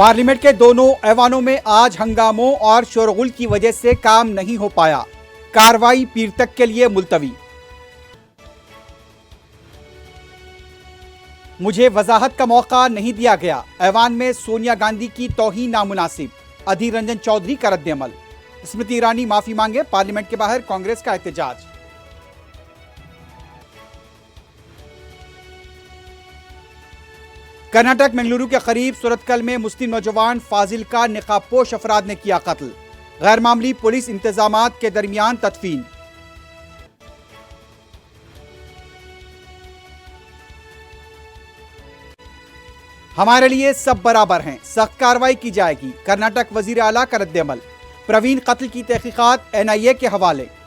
Parliament के दोनों ऐवानों में आज हंगामों और शोरगुल की वजह से काम नहीं हो पाया। कार्रवाई पीर तक के लिए मुलतवी। मुझे वजाहत का मौका नहीं दिया गया। ऐवान में सोनिया गांधी की तौहीन नामुनासिब। अधीर रंजन चौधरी का रद्द-ए-अमल। स्मृति ईरानी माफी मांगे। पार्लियामेंट के बाहर कांग्रेस का एहतजाज। कर्नाटक मंगलुरु के करीब सुरतकल में मुस्लिम नौजवान फाजिल का निकाबपोश अफराद ने किया कत्ल। गैर मामूली पुलिस इंतजामात के दरमियान तदफीन। हमारे लिए सब बराबर हैं, सख्त कार्रवाई की जाएगी। कर्नाटक वजीर आला का रद्द-ए-अमल। प्रवीण कत्ल की तहकीकात NIA के हवाले।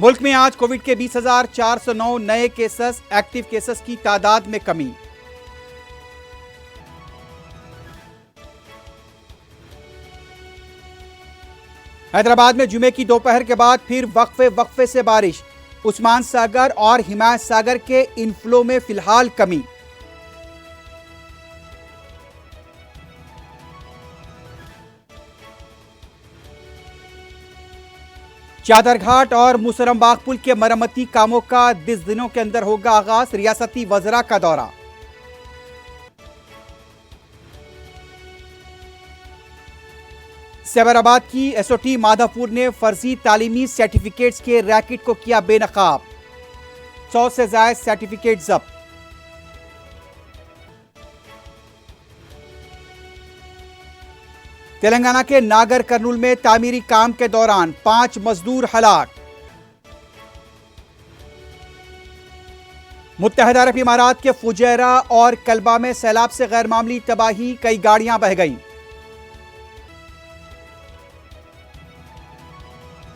मुल्क में आज कोविड के 20,409 नए केसेस। एक्टिव केसेस की तादाद में कमी। हैदराबाद में जुमे की दोपहर के बाद फिर वक्फे से बारिश। उस्मान सागर और हिमायत सागर के इनफ्लो में फिलहाल कमी। चादरघाट और मुसरमबाग पुल के मरम्मती कामों का 10 दिनों के अंदर होगा आगाज। रियासती वज़रा का दौरा। सैबराबाद की SOT माधापुर ने फर्जी तालीमी सर्टिफिकेट्स के रैकेट को किया बेनकाब। 100 से ज्यादा सर्टिफिकेट जब्त। तेलंगाना के नागर कर्नूल में तामीरी काम के दौरान 5 मजदूर हलाक। मुत्तहदा अरब इमारात के फुजैरा और कल्बा में सैलाब से गैर मामूली तबाही। कई गाड़ियां बह गईं।